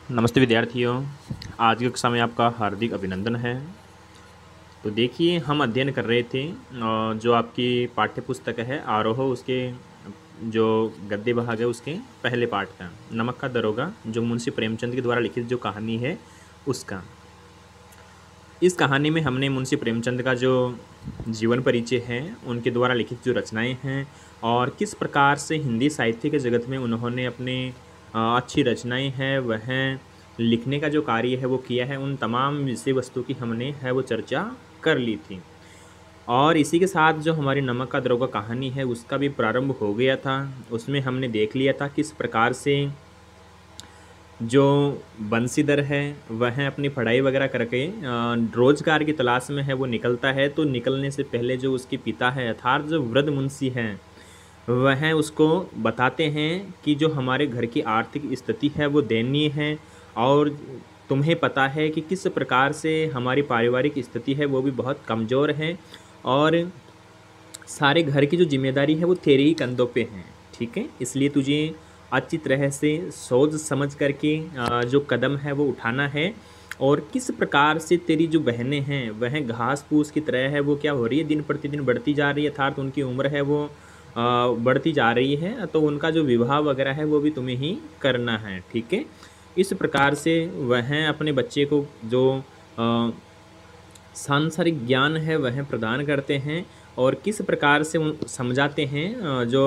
नमस्ते विद्यार्थियों। आज की कक्षा में आपका हार्दिक अभिनंदन है। तो देखिए, हम अध्ययन कर रहे थे जो आपकी पाठ्य पुस्तक है आरोह, उसके जो गद्य भाग है उसके पहले पाठ का नमक का दरोगा, जो मुंशी प्रेमचंद के द्वारा लिखित जो कहानी है उसका। इस कहानी में हमने मुंशी प्रेमचंद का जो जीवन परिचय है, उनके द्वारा लिखित जो रचनाएं हैं और किस प्रकार से हिंदी साहित्य के जगत में उन्होंने अपने अच्छी रचनाएं हैं वह लिखने का जो कार्य है वो किया है, उन तमाम विषय वस्तु की हमने है वो चर्चा कर ली थी। और इसी के साथ जो हमारी नमक का दरोगा कहानी है उसका भी प्रारंभ हो गया था। उसमें हमने देख लिया था किस प्रकार से जो बंसीधर है वह अपनी पढ़ाई वगैरह करके रोजगार की तलाश में है वो निकलता है। तो निकलने से पहले जो उसके पिता है अर्थात जो वृद्ध मुंशी हैं वह उसको बताते हैं कि जो हमारे घर की आर्थिक स्थिति है वो दयनीय है और तुम्हें पता है कि किस प्रकार से हमारी पारिवारिक स्थिति है वो भी बहुत कमज़ोर है और सारे घर की जो जिम्मेदारी है वो तेरे ही कंधों पे है। ठीक है, इसलिए तुझे अच्छी तरह से सोच समझ करके जो कदम है वो उठाना है। और किस प्रकार से तेरी जो बहनें हैं वह घास फूस की तरह है वो क्या हो रही है, दिन प्रतिदिन बढ़ती जा रही है, अर्थात उनकी उम्र है वो बढ़ती जा रही है, तो उनका जो विवाह वगैरह है वो भी तुम्हें ही करना है। ठीक है, इस प्रकार से वह अपने बच्चे को जो सांसारिक ज्ञान है वह प्रदान करते हैं और किस प्रकार से समझाते हैं जो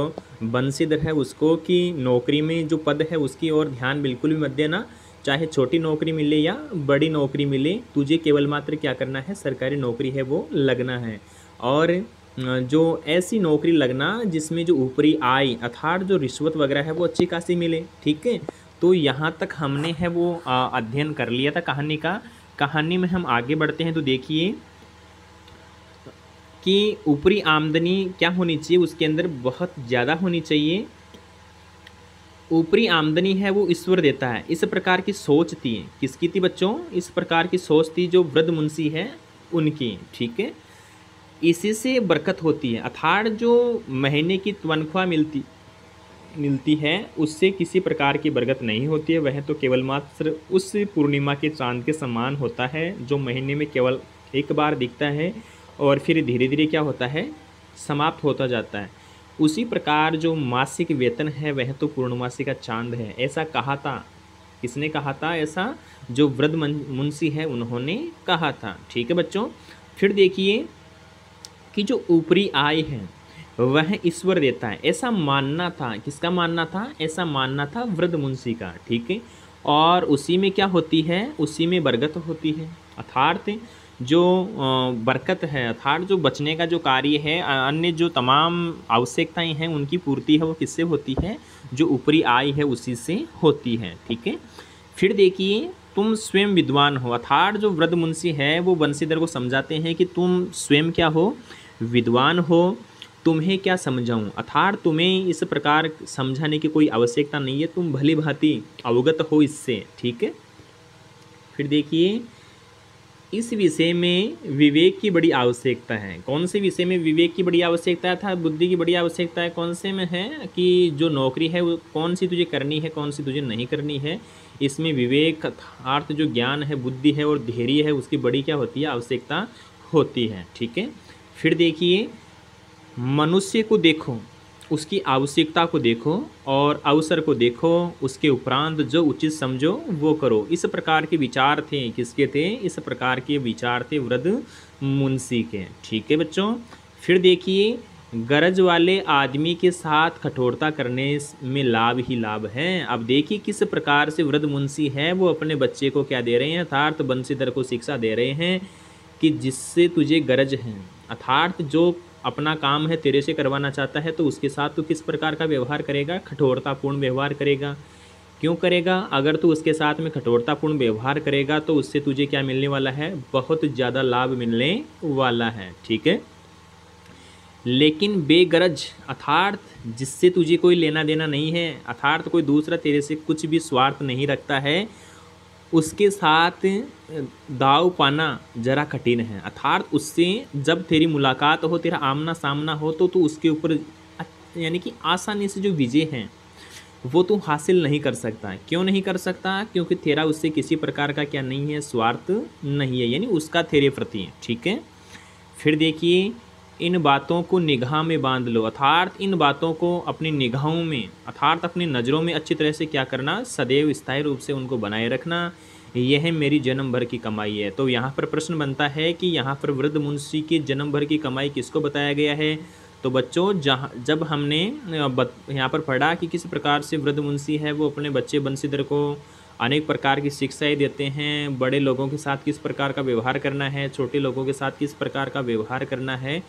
बंसीधर है उसको कि नौकरी में जो पद है उसकी ओर ध्यान बिल्कुल भी मत देना, चाहे छोटी नौकरी मिले या बड़ी नौकरी मिले, तुझे केवल मात्र क्या करना है, सरकारी नौकरी है वो लगना है। और जो ऐसी नौकरी लगना जिसमें जो ऊपरी आय अर्थात जो रिश्वत वगैरह है वो अच्छी खासी मिले। ठीक है, तो यहाँ तक हमने है वो अध्ययन कर लिया था कहानी का। कहानी में हम आगे बढ़ते हैं तो देखिए कि ऊपरी आमदनी क्या होनी चाहिए, उसके अंदर बहुत ज़्यादा होनी चाहिए। ऊपरी आमदनी है वो ईश्वर देता है, इस प्रकार की सोच थी। किसकी थी बच्चों? इस प्रकार की सोच थी जो वृद्ध मुंशी है उनकी। ठीक है, इसी से बरकत होती है, अर्थात जो महीने की तनख्वाह मिलती है उससे किसी प्रकार की बरकत नहीं होती है। वह तो केवल मात्र उस पूर्णिमा के चांद के समान होता है जो महीने में केवल एक बार दिखता है और फिर धीरे धीरे क्या होता है, समाप्त होता जाता है। उसी प्रकार जो मासिक वेतन है वह तो पूर्णमासी का चांद है, ऐसा कहा था। किसने कहा था ऐसा? जो वृद्ध मुंशी है उन्होंने कहा था। ठीक है बच्चों, फिर देखिए कि जो ऊपरी आय है वह ईश्वर देता है, ऐसा मानना था। किसका मानना था? ऐसा मानना था वृद्ध मुंशी का। ठीक है, और उसी में क्या होती है, उसी में बरकत होती है, अर्थात जो बरकत है अर्थात जो बचने का जो कार्य है, अन्य जो तमाम आवश्यकताएं हैं उनकी पूर्ति है वो किससे होती है? जो ऊपरी आय है उसी से होती है। ठीक है, फिर देखिए तुम स्वयं विद्वान हो, अर्थात जो वृद्ध मुंशी है वो बंसीधर को समझाते हैं कि तुम स्वयं क्या हो, विद्वान हो, तुम्हें क्या समझाऊं, अर्थात तुम्हें इस प्रकार समझाने की कोई आवश्यकता नहीं है, तुम भली भांति अवगत हो इससे। ठीक है, फिर देखिए इस विषय में विवेक की बड़ी आवश्यकता है। कौन से विषय में विवेक की बड़ी आवश्यकता है, था बुद्धि की बड़ी आवश्यकता है? कौन से में है कि जो नौकरी है वो कौन सी तुझे करनी है, कौन सी तुझे नहीं करनी है, इसमें विवेक अर्थात जो ज्ञान है, बुद्धि है और धैर्य है उसकी बड़ी क्या होती है, आवश्यकता होती है। ठीक है, फिर देखिए मनुष्य को देखो, उसकी आवश्यकता को देखो और अवसर को देखो, उसके उपरांत जो उचित समझो वो करो। इस प्रकार के विचार थे, किसके थे? इस प्रकार के विचार थे वृद्ध मुंशी के। ठीक है बच्चों, फिर देखिए गरज वाले आदमी के साथ कठोरता करने में लाभ ही लाभ है। अब देखिए किस प्रकार से वृद्ध मुंशी है वो अपने बच्चे को क्या दे रहे हैं, अर्थात बंसीधर को शिक्षा दे रहे हैं कि जिससे तुझे गरज है, अर्थात जो अपना काम है तेरे से करवाना चाहता है तो उसके साथ तू किस प्रकार का व्यवहार करेगा, कठोरतापूर्ण व्यवहार करेगा। क्यों करेगा? अगर तू उसके साथ में कठोरतापूर्ण व्यवहार करेगा तो उससे तुझे क्या मिलने वाला है, बहुत ज़्यादा लाभ मिलने वाला है। ठीक है, लेकिन बेगरज अर्थात जिससे तुझे कोई लेना देना नहीं है, अर्थात कोई दूसरा तेरे से कुछ भी स्वार्थ नहीं रखता है, उसके साथ दाव पाना जरा कठिन है। अर्थात उससे जब तेरी मुलाकात हो, तेरा आमना सामना हो तो तू उसके ऊपर यानी कि आसानी से जो विजय हैं वो तू हासिल नहीं कर सकता। क्यों नहीं कर सकता? क्योंकि तेरा उससे किसी प्रकार का क्या नहीं है, स्वार्थ नहीं है, यानी उसका तेरे प्रति है। ठीक है। फिर देखिए, इन बातों को निगाह में बांध लो, अर्थात इन बातों को अपनी निगाहों में, अर्थात अपनी नज़रों में अच्छी तरह से क्या करना, सदैव स्थायी रूप से उनको बनाए रखना। यह मेरी जन्म भर की कमाई है। तो यहाँ पर प्रश्न बनता है कि यहाँ पर वृद्ध मुंशी की जन्म भर की कमाई किसको बताया गया है? तो बच्चों, जब हमने यहाँ पर पढ़ा कि किस प्रकार से वृद्ध मुंशी है वो अपने बच्चे बंसीधर को अनेक प्रकार की शिक्षाएं देते हैं, बड़े लोगों के साथ किस प्रकार का व्यवहार करना है, छोटे लोगों के साथ किस प्रकार का व्यवहार करना है,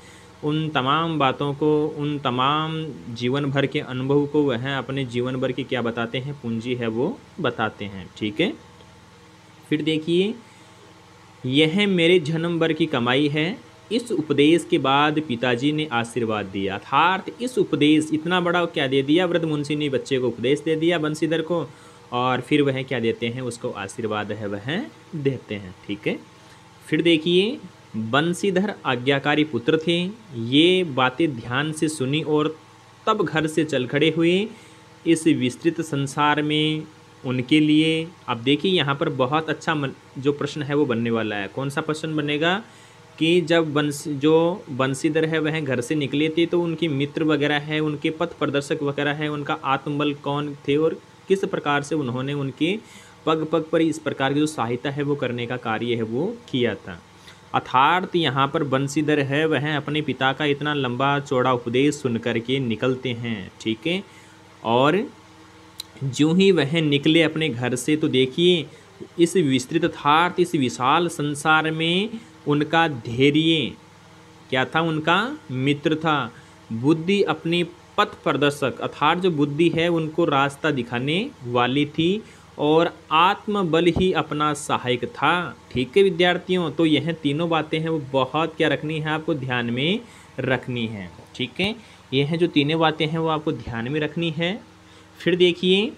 उन तमाम बातों को, उन तमाम जीवन भर के अनुभव को वह अपने जीवन भर की क्या बताते हैं, पूंजी है वो बताते हैं। ठीक है। फिर देखिए, यह मेरे जन्म भर की कमाई है। इस उपदेश के बाद पिताजी ने आशीर्वाद दिया, अर्थात इस उपदेश, इतना बड़ा क्या दे दिया, वृद्ध मुंशी ने बच्चे को उपदेश दे दिया बंसीधर को, और फिर वह क्या देते हैं, उसको आशीर्वाद है वह देते हैं। ठीक है। फिर देखिए, बंसीधर आज्ञाकारी पुत्र थे। ये बातें ध्यान से सुनी और तब घर से चल खड़े हुए इस विस्तृत संसार में उनके लिए। अब देखिए, यहाँ पर बहुत अच्छा जो प्रश्न है वो बनने वाला है। कौन सा प्रश्न बनेगा कि जब बंसीधर है वह घर से निकले थे तो उनके मित्र वगैरह है, उनके पथ प्रदर्शक वगैरह है, उनका आत्मबल कौन थे और किस प्रकार से उन्होंने उनके पग पग पर इस प्रकार की जो सहायता है वो करने का कार्य है वो किया था। अर्थात यहाँ पर बंसीधर है वह अपने पिता का इतना लंबा चौड़ा उपदेश सुन कर के निकलते हैं। ठीक है। और जो ही वह निकले अपने घर से तो देखिए, इस विस्तृत अर्थात इस विशाल संसार में उनका धैर्य क्या था, उनका मित्र था। बुद्धि अपनी पथ प्रदर्शक, अर्थात जो बुद्धि है उनको रास्ता दिखाने वाली थी, और आत्मबल ही अपना सहायक था। ठीक है विद्यार्थियों, तो यह तीनों बातें हैं वो बहुत क्या रखनी है, आपको ध्यान में रखनी है। ठीक है। यह जो तीनों बातें हैं वो आपको ध्यान में रखनी है। फिर देखिए,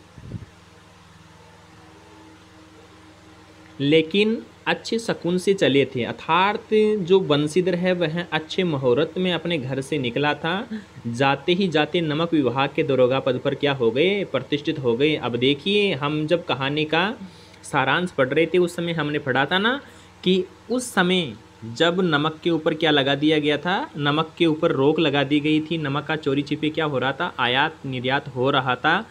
लेकिन अच्छे शकुन से चले थे, अर्थात जो बंसीधर है वह अच्छे मुहूर्त में अपने घर से निकला था। जाते ही जाते नमक विभाग के दरोगा पद पर क्या हो गए, प्रतिष्ठित हो गए। अब देखिए, हम जब कहानी का सारांश पढ़ रहे थे उस समय हमने पढ़ा था ना कि उस समय जब नमक के ऊपर क्या लगा दिया गया था, नमक के ऊपर रोक लगा दी गई थी, नमक का चोरी छिपे क्या हो रहा था, आयात निर्यात हो रहा था।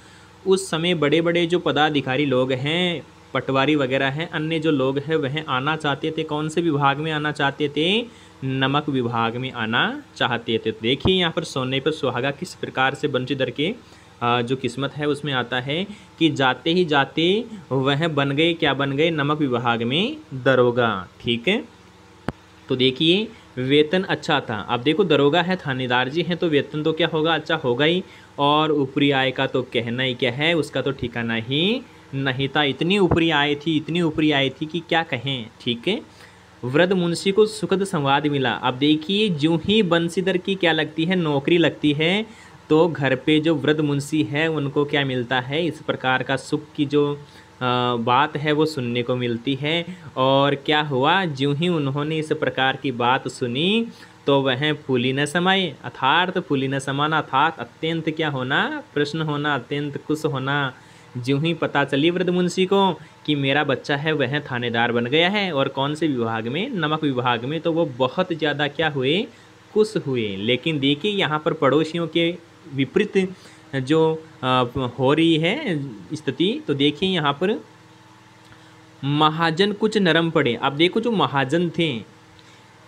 उस समय बड़े बड़े जो पदाधिकारी लोग हैं, पटवारी वगैरह हैं, अन्य जो लोग हैं वह आना चाहते थे। कौन से विभाग में आना चाहते थे, नमक विभाग में आना चाहते थे। देखिए यहाँ पर सोने पर सुहागा किस प्रकार से बंसीधर के जो किस्मत है उसमें आता है कि जाते ही जाते वह बन गए, क्या बन गए, नमक विभाग में दरोगा। ठीक है। तो देखिए, वेतन अच्छा था। अब देखो, दरोगा है, थानेदार जी हैं, तो वेतन तो क्या होगा, अच्छा होगा ही, और ऊपरी आय का तो कहना ही क्या है, उसका तो ठिकाना ही नहीं था। इतनी ऊपरी आय थी, इतनी ऊपरी आय थी कि क्या कहें। ठीक है। वृद्ध मुंशी को सुखद संवाद मिला। अब देखिए, जो ही बंसीधर की क्या लगती है, नौकरी लगती है, तो घर पे जो वृद्ध मुंशी है उनको क्या मिलता है, इस प्रकार का सुख की जो बात है वो सुनने को मिलती है। और क्या हुआ, जो ही उन्होंने इस प्रकार की बात सुनी तो वह फूली न समाए, अर्थात फूली न समाना, अर्थात अत्यंत क्या होना, प्रश्न होना, अत्यंत खुश होना। जो ही पता चली वृद्ध मुंशी को कि मेरा बच्चा है वह थानेदार बन गया है, और कौन से विभाग में, नमक विभाग में, तो वो बहुत ज़्यादा क्या हुए, खुश हुए। लेकिन देखिए, यहाँ पर पड़ोसियों के विपरीत जो हो रही है स्थिति, तो देखिए यहाँ पर महाजन कुछ नरम पड़े। अब देखो, जो महाजन थे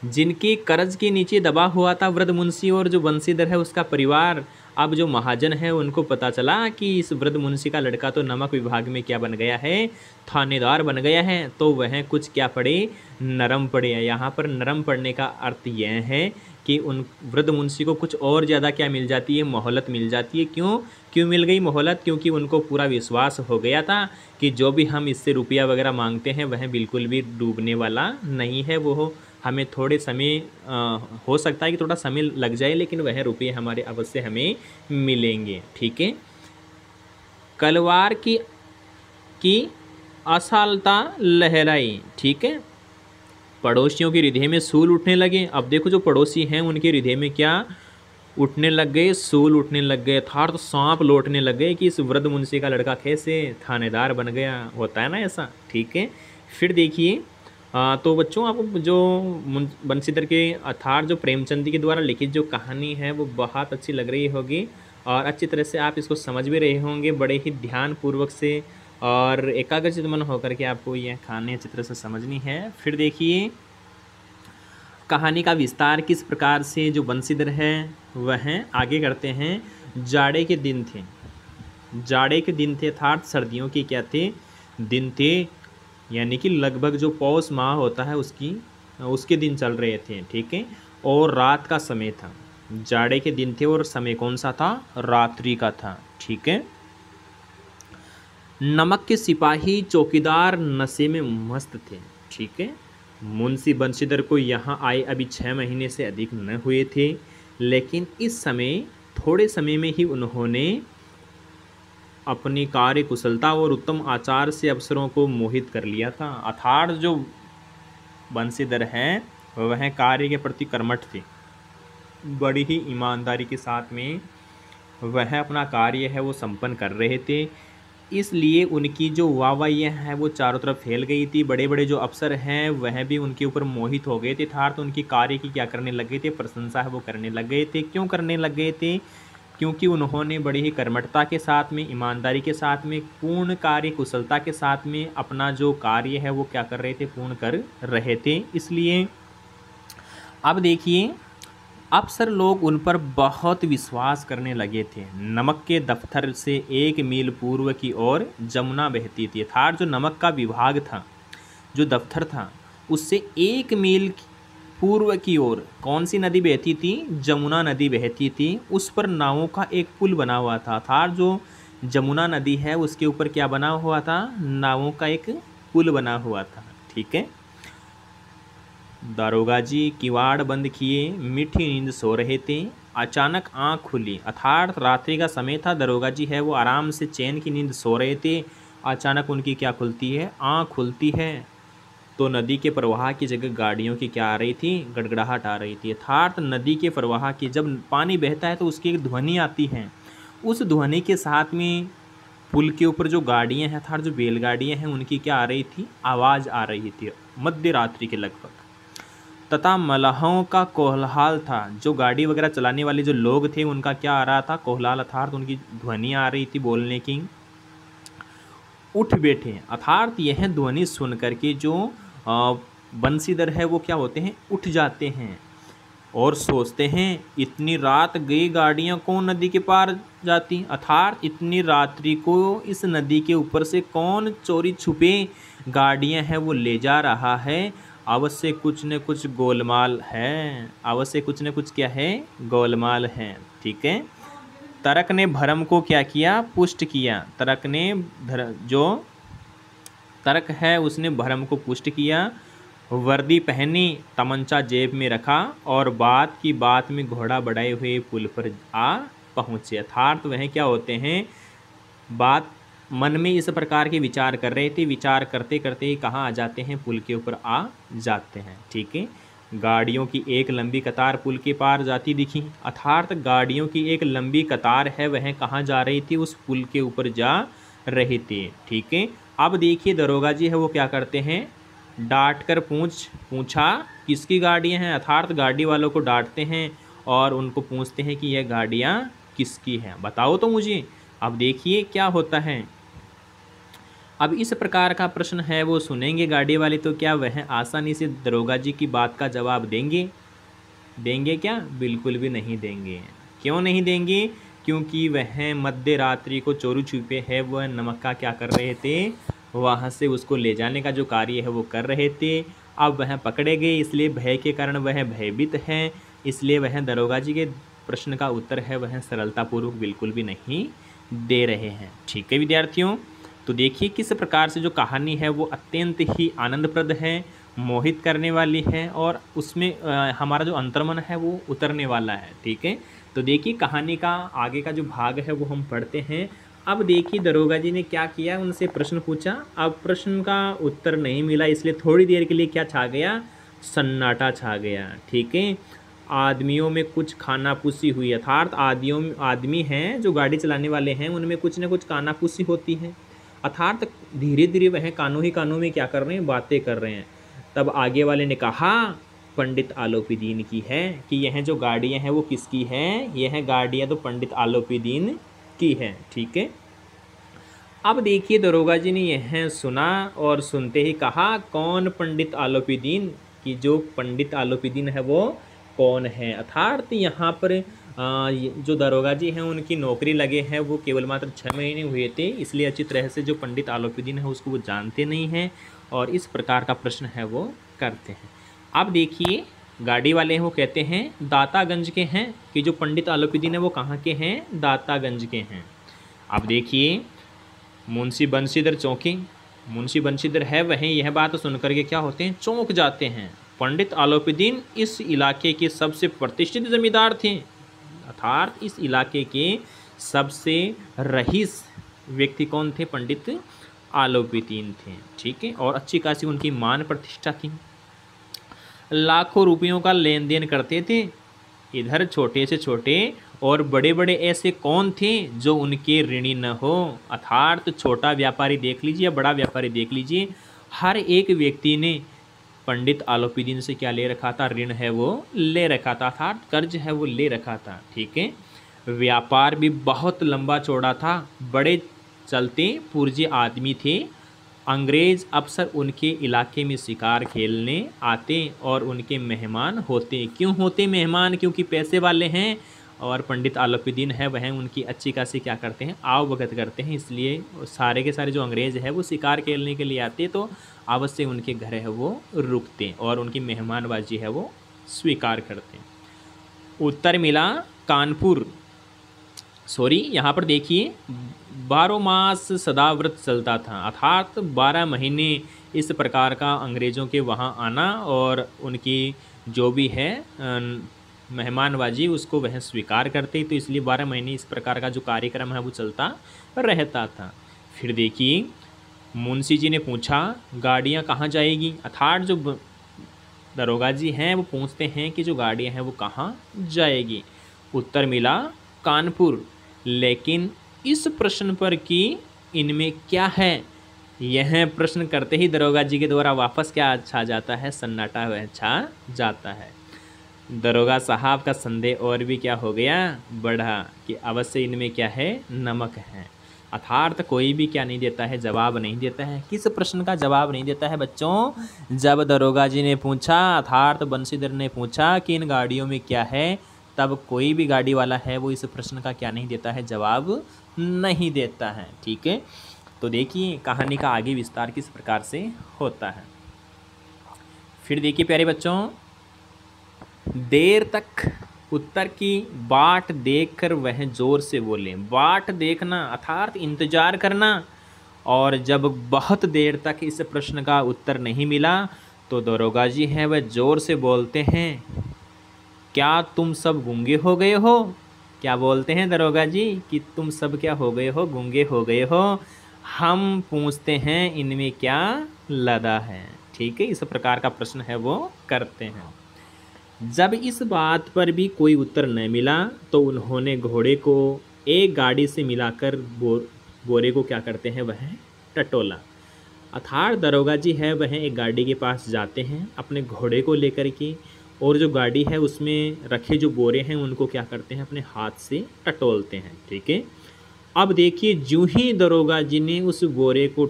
जिनके कर्ज के नीचे दबा हुआ था वृद्ध मुंशी और जो बंसीधर है उसका परिवार, अब जो महाजन है उनको पता चला कि इस वृद्ध मुंशी का लड़का तो नमक विभाग में क्या बन गया है, थानेदार बन गया है, तो वह कुछ क्या पड़े, नरम पड़े। यहाँ पर नरम पड़ने का अर्थ यह है कि उन वृद्ध मुंशी को कुछ और ज़्यादा क्या मिल जाती है, मोहलत मिल जाती है। क्यों मिल गई मोहलत, क्योंकि उनको पूरा विश्वास हो गया था कि जो भी हम इससे रुपया वगैरह मांगते हैं वह बिल्कुल भी डूबने वाला नहीं है, वो हमें थोड़े समय हो सकता है कि थोड़ा समय लग जाए, लेकिन वह रुपये हमारे अवश्य हमें मिलेंगे। ठीक है। कलवार की असालता लहराई। ठीक है। पड़ोसियों के हृदय में सूल उठने लगे। अब देखो, जो पड़ोसी हैं उनके हृदय में क्या उठने लग गए, सूल उठने लग गए, अर्थात सांप लौटने लग गए कि इस वृद्ध मुंशी का लड़का कैसे थानेदार बन गया। होता है ना ऐसा, ठीक है। फिर देखिए तो बच्चों आपको जो बंशीधर के अर्थात जो प्रेमचंद जी के द्वारा लिखित जो कहानी है वो बहुत अच्छी लग रही होगी और अच्छी तरह से आप इसको समझ भी रहे होंगे बड़े ही ध्यानपूर्वक से और एकाग्रचित मन होकर के आपको यह कहानी अच्छी तरह से समझनी है। फिर देखिए कहानी का विस्तार किस प्रकार से जो बंशीधर है वह आगे करते हैं। जाड़े के दिन थे, जाड़े के दिन थे अर्थात सर्दियों के क्या थे, दिन थे, यानी कि लगभग जो पौष माह होता है उसके दिन चल रहे थे, ठीक है। और रात का समय था, जाड़े के दिन थे और समय कौन सा था, रात्रि का था, ठीक है। नमक के सिपाही चौकीदार नशे में मस्त थे, ठीक है। मुंशी बंशीधर को यहाँ आए अभी 6 महीने से अधिक न हुए थे, लेकिन इस समय थोड़े समय में ही उन्होंने अपनी कार्य कुशलता और उत्तम आचार से अफसरों को मोहित कर लिया था। अर्थात जो बंशीधर हैं वह कार्य के प्रति कर्मठ थे, बड़ी ही ईमानदारी के साथ में वह अपना कार्य है वो संपन्न कर रहे थे, इसलिए उनकी जो वाहवाही है वो चारों तरफ फैल गई थी। बड़े बड़े जो अफसर हैं वह भी उनके ऊपर मोहित हो गए थे, अर्थात उनकी कार्य की क्या करने लग गए थे, प्रशंसा है वो करने लग गए थे। क्यों करने लग गए थे, क्योंकि उन्होंने बड़ी ही कर्मठता के साथ में, ईमानदारी के साथ में, पूर्ण कार्य कुशलता के साथ में अपना जो कार्य है वो क्या कर रहे थे, पूर्ण कर रहे थे। इसलिए अब देखिए अफसर लोग उन पर बहुत विश्वास करने लगे थे। नमक के दफ्तर से 1 मील पूर्व की ओर जमुना बहती थी, अर्थात जो नमक का विभाग था, जो दफ्तर था, उससे 1 मील पूर्व की ओर कौन सी नदी बहती थी, जमुना नदी बहती थी। उस पर नावों का एक पुल बना हुआ था, अर्थात जो जमुना नदी है उसके ऊपर क्या बना हुआ था, नावों का एक पुल बना हुआ था, ठीक है। दारोगा जी किवाड़ बंद किए मीठी नींद सो रहे थे, अचानक आँख खुली, अर्थात रात्रि का समय था, दरोगा जी है वो आराम से चैन की नींद सो रहे थे। अचानक उनकी क्या खुलती है, आँख खुलती है, तो नदी के प्रवाह की जगह गाड़ियों की क्या आ रही थी, गड़गड़ाहट आ रही थी। अर्थात नदी के प्रवाह की जब पानी बहता है तो उसकी एक ध्वनि आती है, उस ध्वनि के साथ में पुल के ऊपर जो गाड़ियाँ हैं अर्थात जो बैलगाड़ियाँ हैं उनकी क्या आ रही थी, आवाज़ आ रही थी मध्य रात्रि के लगभग, तथा मलाहों का कोलाहल था। जो गाड़ी वगैरह चलाने वाले जो लोग थे उनका क्या आ रहा था, कोलाहल, अर्थात उनकी ध्वनि आ रही थी बोलने की। उठ बैठे, अर्थात यह ध्वनि सुन करके जो बंशीधर है वो क्या होते हैं, उठ जाते हैं और सोचते हैं इतनी रात गई गाड़ियाँ कौन नदी के पार जाती, अर्थात इतनी रात्रि को इस नदी के ऊपर से कौन चोरी छुपे गाड़ियाँ हैं वो ले जा रहा है, अवश्य कुछ न कुछ गोलमाल है, अवश्य कुछ न कुछ क्या है, गोलमाल है, ठीक है। तर्क ने भरम को क्या किया, पुष्ट किया, तर्क ने जो तर्क है उसने भरम को पुष्ट किया। वर्दी पहनी, तमंचा जेब में रखा और बात की बात में घोड़ा बढ़ाए हुए पुल पर आ पहुँचे, अर्थात वह क्या होते हैं, बात मन में इस प्रकार के विचार कर रहे थे, विचार करते करते ही कहाँ आ जाते हैं, पुल के ऊपर आ जाते हैं, ठीक है। गाड़ियों की एक लंबी कतार पुल के पार जाती दिखी, अर्थात गाड़ियों की एक लंबी कतार है वह कहाँ जा रही थी, उस पुल के ऊपर जा रही थी, ठीक है। अब देखिए दरोगा जी है वो क्या करते हैं, डांट कर पूछा किसकी गाड़ियाँ हैं, अर्थात गाड़ी वालों को डांटते हैं और उनको पूछते हैं कि यह गाड़ियाँ किसकी हैं, बताओ तो मुझे। अब देखिए क्या होता है, अब इस प्रकार का प्रश्न है वो सुनेंगे गाड़ी वाले तो क्या वह आसानी से दरोगा जी की बात का जवाब देंगे, देंगे क्या, बिल्कुल भी नहीं देंगे। क्यों नहीं देंगे, क्योंकि वह मध्य रात्रि को चोरी छुपे है वह नमक का क्या कर रहे थे, वहाँ से उसको ले जाने का जो कार्य है वो कर रहे थे। अब वह पकड़े गए, इसलिए भय के कारण वह भयभीत हैं, इसलिए वह दरोगा जी के प्रश्न का उत्तर है वह सरलतापूर्वक बिल्कुल भी नहीं दे रहे हैं, ठीक है विद्यार्थियों। तो देखिए किस प्रकार से जो कहानी है वो अत्यंत ही आनंदप्रद है, मोहित करने वाली है और उसमें हमारा जो अंतर्मन है वो उतरने वाला है, ठीक है। तो देखिए कहानी का आगे का जो भाग है वो हम पढ़ते हैं। अब देखिए दरोगा जी ने क्या किया, उनसे प्रश्न पूछा, अब प्रश्न का उत्तर नहीं मिला, इसलिए थोड़ी देर के लिए क्या छा गया, सन्नाटा छा गया, ठीक है। आदमियों में कुछ खानापुसी हुई, अर्थात आदमी हैं जो गाड़ी चलाने वाले हैं उनमें कुछ न कुछ खानापुसी होती है, अर्थात धीरे धीरे वह कानों ही कानों में क्या कर रहे हैं, बातें कर रहे हैं। तब आगे वाले ने कहा पंडित आलोपीदीन की है, कि यह जो गाड़ियाँ हैं वो किसकी हैं, यह गाड़ियाँ तो पंडित आलोपीदीन की है। ठीक है, अब देखिए दरोगा जी ने यह सुना और सुनते ही कहा कौन पंडित आलोपीदीन, कि जो पंडित आलोपीदीन है वो कौन है। अर्थात यहाँ पर जो दरोगा जी हैं उनकी नौकरी लगे हैं वो केवल मात्र 6 महीने हुए थे, इसलिए अच्छी तरह से जो पंडित आलोपीदीन है उसको वो जानते नहीं हैं और इस प्रकार का प्रश्न है वो करते हैं। अब देखिए गाड़ी वाले हैं वो कहते हैं दातागंज के हैं, कि जो पंडित आलोपीदीन है वो कहाँ के हैं, दातागंज के हैं। अब देखिए मुंशी बंशीधर चौंके, मुंशी बंशीधर है वह यह बात सुनकर के क्या होते हैं, चौंक जाते हैं। पंडित आलोपीदीन इस इलाके के सबसे प्रतिष्ठित जमींदार थे, अर्थात इस इलाके के सबसे रईस व्यक्ति कौन थे, पंडित आलोपीदीन थे। ठीक है, और अच्छी खासी उनकी मान प्रतिष्ठा थी, लाखों रुपयों का लेन देन करते थे। इधर छोटे से छोटे और बड़े बड़े ऐसे कौन थे जो उनके ऋणी न हो, अर्थात छोटा व्यापारी देख लीजिए, बड़ा व्यापारी देख लीजिए, हर एक व्यक्ति ने पंडित आलोपीदीन से क्या ले रखा था, ऋण है वो ले रखा था, अर्थात कर्ज है वो ले रखा था। ठीक है, व्यापार भी बहुत लंबा चौड़ा था, बड़े चलते पुर्जे आदमी थे। अंग्रेज़ अक्सर उनके इलाके में शिकार खेलने आते और उनके मेहमान होते। क्यों होते मेहमान, क्योंकि पैसे वाले हैं और पंडित आलोपीदीन है वह उनकी अच्छी खासी क्या करते हैं, आवभगत करते हैं, इसलिए सारे के सारे जो अंग्रेज़ है वो शिकार खेलने के लिए आते तो अवश्य उनके घर है वो रुकते और उनकी मेहमानबाजी है वो स्वीकार करते। उत्तर मिला कानपुर, सॉरी यहाँ पर देखिए 12 मास सदाव्रत चलता था, अर्थात 12 महीने इस प्रकार का अंग्रेज़ों के वहाँ आना और उनकी जो भी है मेहमानबाजी उसको वह स्वीकार करते, तो इसलिए 12 महीने इस प्रकार का जो कार्यक्रम है वो चलता रहता था। फिर देखिए मुंशी जी ने पूछा गाड़ियाँ कहाँ जाएगी, अर्थात जो दरोगा जी हैं वो पूछते हैं कि जो गाड़ियाँ हैं वो कहाँ जाएगी। उत्तर मिला कानपुर, लेकिन इस प्रश्न पर कि इनमें क्या है, यह प्रश्न करते ही दरोगा जी के द्वारा वापस क्या छा जाता है, सन्नाटा वह छा जाता है। दरोगा साहब का संदेह और भी क्या हो गया, बढ़ा, कि अवश्य इनमें क्या है, नमक है। अर्थात कोई भी क्या नहीं देता है, जवाब नहीं देता है। किस प्रश्न का जवाब नहीं देता है बच्चों, जब दरोगा जी ने पूछा, अर्थात बंशीधर ने पूछा कि इन गाड़ियों में क्या है, तब कोई भी गाड़ी वाला है वो इस प्रश्न का क्या नहीं देता है, जवाब नहीं देता है। ठीक है, तो देखिए कहानी का आगे विस्तार किस प्रकार से होता है। फिर देखिए प्यारे बच्चों, देर तक उत्तर की बाट देखकर वह जोर से बोले। बाट देखना अर्थात इंतजार करना, और जब बहुत देर तक इस प्रश्न का उत्तर नहीं मिला तो दरोगा जी हैं वह जोर से बोलते हैं, क्या तुम सब गूंगे हो गए हो। क्या बोलते हैं दरोगा जी, कि तुम सब क्या हो गए हो, गूंगे हो गए हो। हम पूछते हैं इनमें क्या लदा है। ठीक है, इस प्रकार का प्रश्न है वो करते हैं। जब इस बात पर भी कोई उत्तर न मिला तो उन्होंने घोड़े को एक गाड़ी से मिलाकर बोरे को क्या करते हैं, वह टटोला। अर्थात दरोगा जी है वह एक गाड़ी के पास जाते हैं अपने घोड़े को लेकर के, और जो गाड़ी है उसमें रखे जो बोरे हैं उनको क्या करते हैं, अपने हाथ से टटोलते हैं। ठीक है, अब देखिए ज्यों ही दरोगा जी ने उस बोरे को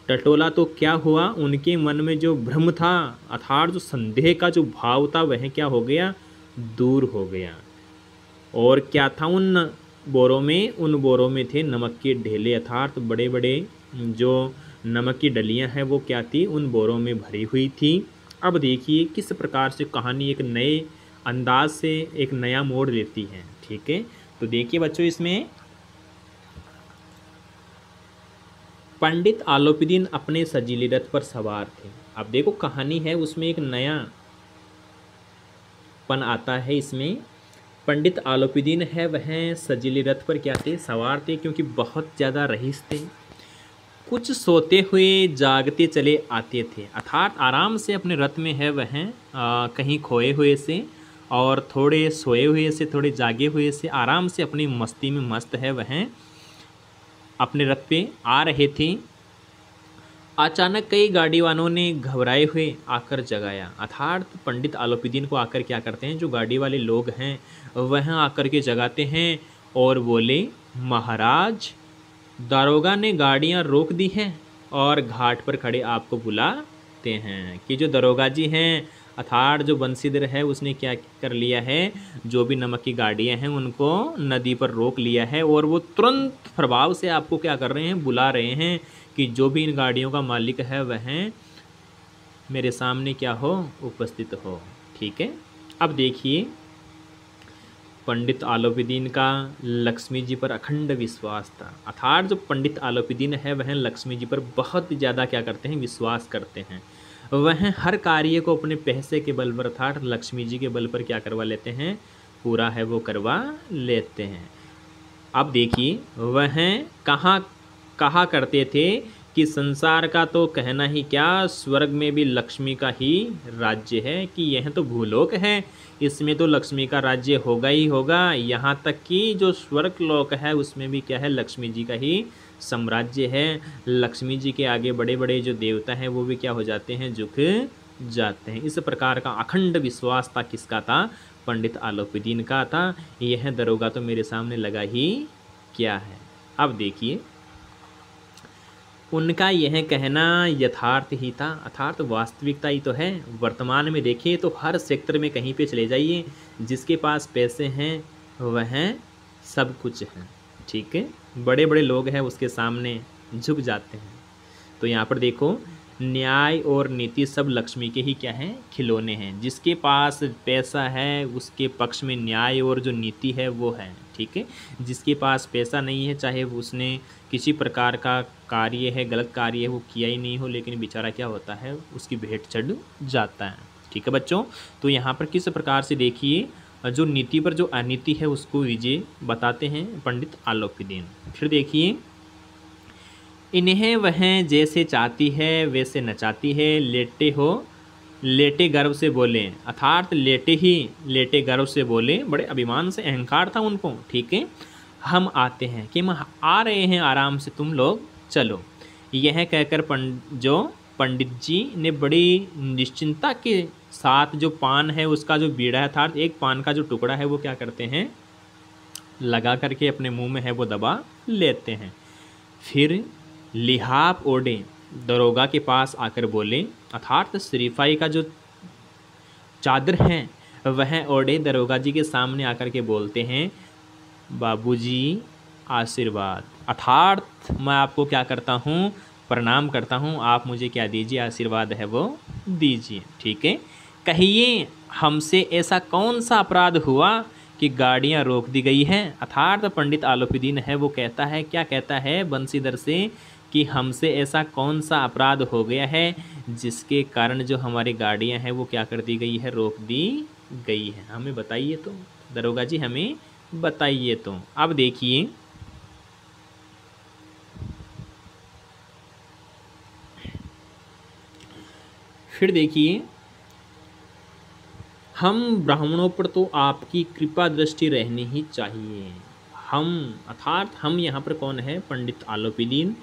टटोला तो क्या हुआ, उनके मन में जो भ्रम था अर्थात जो संदेह का जो भाव था वह क्या हो गया, दूर हो गया। और क्या था उन बोरों में, उन बोरों में थे नमक के ढेले, अर्थात बड़े बड़े जो नमक की डलियां हैं वो क्या थी, उन बोरों में भरी हुई थी। अब देखिए किस प्रकार से कहानी एक नए अंदाज से एक नया मोड़ लेती है। ठीक है, तो देखिए बच्चों इसमें पंडित आलोपीदीन अपने सजीले रथ पर सवार थे। अब देखो कहानी है उसमें एक नया पन आता है। इसमें पंडित आलोपीदीन है वह सजीले रथ पर क्या थे, सवार थे, क्योंकि बहुत ज़्यादा रईस थे। कुछ सोते हुए जागते चले आते थे, अर्थात आराम से अपने रथ में है वह कहीं खोए हुए से और थोड़े सोए हुए से, थोड़े जागे हुए से, आराम से अपनी मस्ती में मस्त है वह अपने रथ पे आ रहे थे। अचानक कई गाड़ी वालों ने घबराए हुए आकर जगाया। अर्थात पंडित आलोपीदीन को आकर क्या करते हैं, जो गाड़ी वाले लोग हैं वह आकर के जगाते हैं और बोले, महाराज, दारोगा ने गाड़ियां रोक दी हैं और घाट पर खड़े आपको बुलाते हैं। कि जो दरोगा जी हैं, अर्थात जो बंसीधर है, उसने क्या कर लिया है, जो भी नमक की गाड़ियां हैं उनको नदी पर रोक लिया है और वो तुरंत प्रभाव से आपको क्या कर रहे हैं, बुला रहे हैं कि जो भी इन गाड़ियों का मालिक है वह मेरे सामने क्या हो, उपस्थित हो। ठीक है। अब देखिए, पंडित आलोपीदीन का लक्ष्मी जी पर अखंड विश्वास था। अर्थात जो पंडित आलोपीदीन है वह लक्ष्मी जी पर बहुत ज़्यादा क्या करते हैं, विश्वास करते हैं। वह हर कार्य को अपने पैसे के बल पर, अर्थात लक्ष्मी जी के बल पर क्या करवा लेते हैं, पूरा है वो करवा लेते हैं। अब देखिए, वह कहा करते थे कि संसार का तो कहना ही क्या, स्वर्ग में भी लक्ष्मी का ही राज्य है, कि यह तो भूलोक है, इसमें तो लक्ष्मी का राज्य होगा ही होगा। यहाँ तक कि जो स्वर्ग लोक है उसमें भी क्या है, लक्ष्मी जी का ही साम्राज्य है। लक्ष्मी जी के आगे बड़े बड़े जो देवता हैं वो भी क्या हो जाते हैं, झुक जाते हैं। इस प्रकार का अखंड विश्वास था किसका था, पंडित आलोपीदीन का था। यह दरोगा तो मेरे सामने लगा ही क्या है। अब देखिए, उनका यह कहना यथार्थ ही था, अर्थात वास्तविकता ही तो है। वर्तमान में देखिए तो हर सेक्टर में कहीं पे चले जाइए, जिसके पास पैसे हैं वह सब कुछ है। ठीक है, बड़े बड़े लोग हैं उसके सामने झुक जाते हैं। तो यहाँ पर देखो, न्याय और नीति सब लक्ष्मी के ही क्या हैं, खिलौने हैं। जिसके पास पैसा है उसके पक्ष में न्याय और जो नीति है वो है। ठीक है, जिसके पास पैसा नहीं है, चाहे उसने किसी प्रकार का कार्य है, गलत कार्य है, वो किया ही नहीं हो, लेकिन बेचारा क्या होता है, उसकी भेंट चढ़ जाता है। ठीक है बच्चों, तो यहाँ पर किस प्रकार से देखिए, जो नीति पर जो अनीति है उसको विजय बताते हैं पंडित आलोपीदीन। फिर देखिए, इन्हें वह जैसे चाहती है वैसे नचाती है, लेटे हो लेटे गर्व से बोले, अर्थात लेटे गर्व से बोले, बड़े अभिमान से, अहंकार था उनको। ठीक है, हम आते हैं, कि हम आ रहे हैं, आराम से तुम लोग चलो। यह कहकर पंडित जी ने बड़ी निश्चिंता के साथ जो पान है उसका जो बीड़ा है, अर्थात एक पान का जो टुकड़ा है वो क्या करते हैं, लगा करके अपने मुंह में है वो दबा लेते हैं। फिर लिहाफ ओढ़े दरोगा के पास आकर बोले, अर्थात श्रीफाई का जो चादर है वह ओढ़े दरोगा जी के सामने आकर के बोलते हैं, बाबूजी आशीर्वाद, अर्थात मैं आपको क्या करता हूँ, प्रणाम करता हूँ, आप मुझे क्या दीजिए, आशीर्वाद है वो दीजिए। ठीक है, कहिए हमसे ऐसा कौन सा अपराध हुआ कि गाड़ियाँ रोक दी गई हैं। अर्थात पंडित आलोपीदीन है वो कहता है, क्या कहता है बंसीधर से, कि हमसे ऐसा कौन सा अपराध हो गया है जिसके कारण जो हमारी गाड़ियाँ हैं वो क्या कर दी गई है, रोक दी गई है, हमें बताइए तो दरोगा जी, हमें बताइए तो। अब देखिए, फिर देखिए, हम ब्राह्मणों पर तो आपकी कृपा दृष्टि रहनी ही चाहिए। हम, अर्थात हम यहाँ पर कौन है, पंडित आलोपीदीन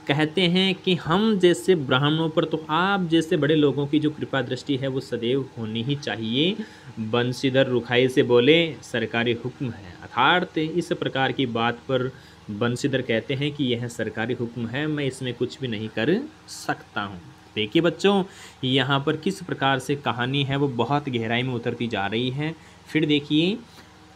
कहते हैं कि हम जैसे ब्राह्मणों पर तो आप जैसे बड़े लोगों की जो कृपा दृष्टि है वो सदैव होनी ही चाहिए। बंसीधर रुखाई से बोले, सरकारी हुक्म है। अर्थात इस प्रकार की बात पर बंसीधर कहते हैं कि यह सरकारी हुक्म है, मैं इसमें कुछ भी नहीं कर सकता हूँ। देखिए बच्चों, यहाँ पर किस प्रकार से कहानी है वो बहुत गहराई में उतरती जा रही है। फिर देखिए,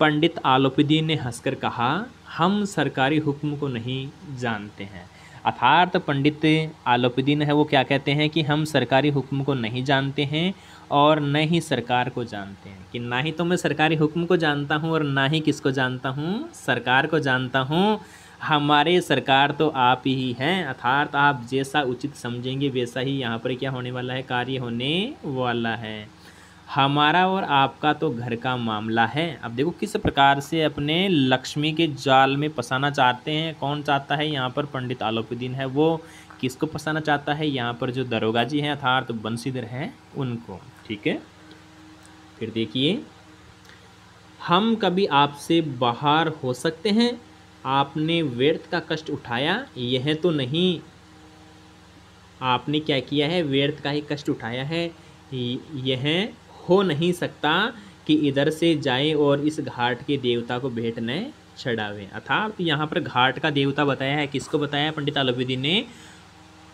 पंडित आलोपीदीन ने हंसकर कहा, हम सरकारी हुक्म को नहीं जानते हैं। अर्थात पंडित आलोपीदीन है वो क्या कहते हैं कि हम सरकारी हुक्म को नहीं जानते हैं और न ही सरकार को जानते हैं, कि ना ही तो मैं सरकारी हुक्म को जानता हूँ और ना ही किसको जानता हूँ, सरकार को जानता हूँ। हमारे सरकार तो आप ही हैं, अर्थात आप जैसा उचित समझेंगे वैसा ही यहाँ पर क्या होने वाला है, कार्य होने वाला है। हमारा और आपका तो घर का मामला है। अब देखो किस प्रकार से अपने लक्ष्मी के जाल में फंसाना चाहते हैं। कौन चाहता है, यहाँ पर पंडित आलोपीदीन है वो किसको फंसाना चाहता है, यहाँ पर जो दरोगा जी हैं अर्थात बंसीधर हैं उनको। ठीक है, फिर देखिए, हम कभी आपसे बाहर हो सकते हैं, आपने व्यर्थ का कष्ट उठाया, यह तो नहीं। आपने क्या किया है, व्यर्थ का ही कष्ट उठाया है। यह हो नहीं सकता कि इधर से जाए और इस घाट के देवता को भेंट न चढ़ावे। अर्थात यहाँ पर घाट का देवता बताया है, किसको बताया है, पंडित आलोपीदीन ने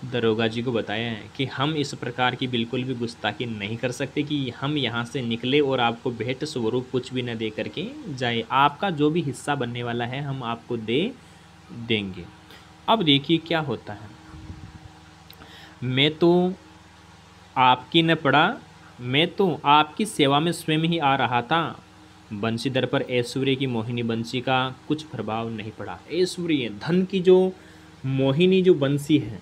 दरोगा जी को बताया है कि हम इस प्रकार की बिल्कुल भी गुस्ताखी नहीं कर सकते कि हम यहाँ से निकले और आपको भेंट स्वरूप कुछ भी न दे करके जाए। आपका जो भी हिस्सा बनने वाला है हम आपको दे देंगे। अब देखिए क्या होता है, मैं तो आपकी न पड़ा, मैं तो आपकी सेवा में स्वयं ही आ रहा था। बंशीधर पर ऐश्वर्य की मोहिनी बंसी का कुछ प्रभाव नहीं पड़ा। ऐश्वर्य धन की जो मोहिनी जो बंसी है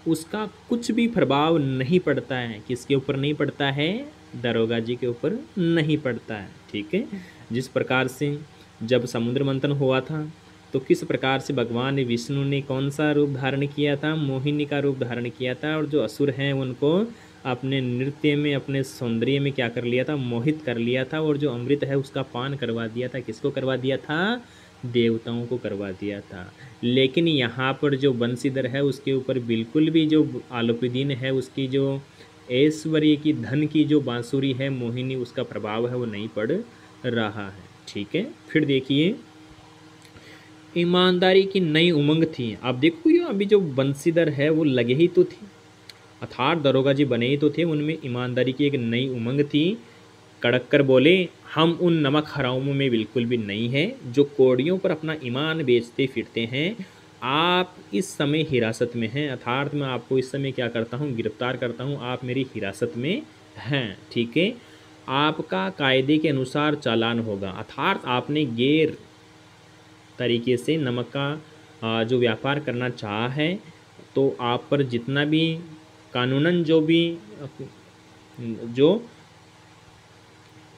उसका कुछ भी प्रभाव नहीं पड़ता है। किसके ऊपर नहीं पड़ता है, दरोगा जी के ऊपर नहीं पड़ता है। ठीक है, जिस प्रकार से जब समुद्र मंथन हुआ था तो किस प्रकार से भगवान विष्णु ने कौन सा रूप धारण किया था, मोहिनी का रूप धारण किया था, और जो असुर हैं उनको अपने नृत्य में, अपने सौंदर्य में क्या कर लिया था, मोहित कर लिया था, और जो अमृत है उसका पान करवा दिया था। किसको करवा दिया था, देवताओं को करवा दिया था। लेकिन यहाँ पर जो बंशीधर है उसके ऊपर बिल्कुल भी, जो आलोपीदीन है उसकी जो ऐश्वर्य की धन की जो बांसुरी है मोहिनी, उसका प्रभाव है वो नहीं पड़ रहा है। ठीक है, फिर देखिए ईमानदारी की नई उमंग थी। आप देखो ये अभी जो बंशीधर है वो लगे ही तो थे, अर्थात दरोगा जी बने ही तो थे, उनमें ईमानदारी की एक नई उमंग थी। कड़क कर बोले, हम उन नमक हरामों में बिल्कुल भी नहीं हैं जो कौड़ियों पर अपना ईमान बेचते फिरते हैं। आप इस समय हिरासत में हैं, अर्थात मैं आपको इस समय क्या करता हूँ, गिरफ्तार करता हूँ, आप मेरी हिरासत में हैं। ठीक है, आपका कायदे के अनुसार चालान होगा। अर्थात आपने गैर तरीके से नमक का जो व्यापार करना चाहा है तो आप पर जितना भी कानूनन जो भी जो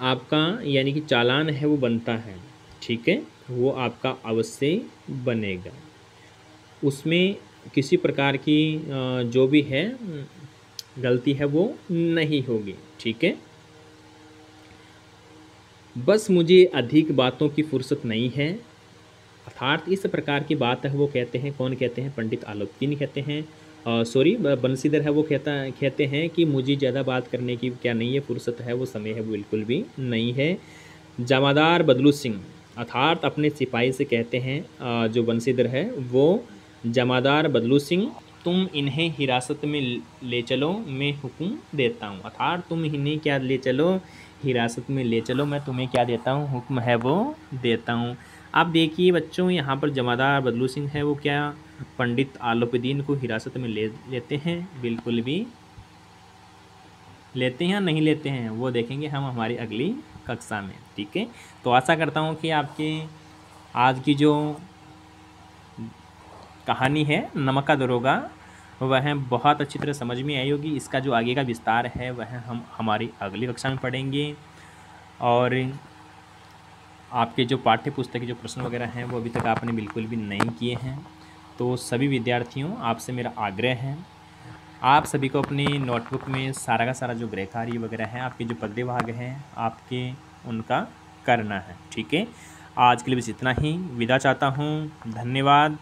आपका यानी कि चालान है वो बनता है। ठीक है, वो आपका अवश्य बनेगा, उसमें किसी प्रकार की जो भी है गलती है वो नहीं होगी। ठीक है, बस मुझे अधिक बातों की फुर्सत नहीं है। अर्थात इस प्रकार की बात है वो कहते हैं, कौन कहते हैं, पंडित आलोपीदीन कहते हैं, सॉरी बंशीधर है वो कहते हैं कि मुझे ज़्यादा बात करने की क्या नहीं है, फुर्सत है, वो समय है वो बिल्कुल भी नहीं है। जमादार बदलू सिंह अर्थात अपने सिपाही से कहते हैं, जो बंशीधर है वो, जमादार बदलू सिंह तुम इन्हें हिरासत में ले चलो, मैं हुक्म देता हूँ। अर्थात तुम इन्हें क्या ले चलो, हिरासत में ले चलो, मैं तुम्हें क्या देता हूँ, हुक्म है वो देता हूँ। आप देखिए बच्चों यहाँ पर जमादार बदलू सिंह है वो क्या पंडित आलोपीदीन को हिरासत में लेते हैं, बिल्कुल भी लेते हैं या नहीं लेते हैं वो देखेंगे हम हमारी अगली कक्षा में। ठीक है, तो आशा करता हूँ कि आपके आज की जो कहानी है नमक का दरोगा वह बहुत अच्छी तरह समझ में आई होगी। इसका जो आगे का विस्तार है वह हम हमारी अगली कक्षा में पढ़ेंगे। और आपके जो पाठ्य पुस्तक के जो प्रश्न वगैरह हैं वो अभी तक आपने बिल्कुल भी नहीं किए हैं, तो सभी विद्यार्थियों आपसे मेरा आग्रह है, आप सभी को अपनी नोटबुक में सारा का सारा जो गृह कार्य वगैरह है, आपके जो पद्य भाग हैं आपके उनका करना है। ठीक है, आज के लिए बस इतना ही, विदा चाहता हूँ, धन्यवाद।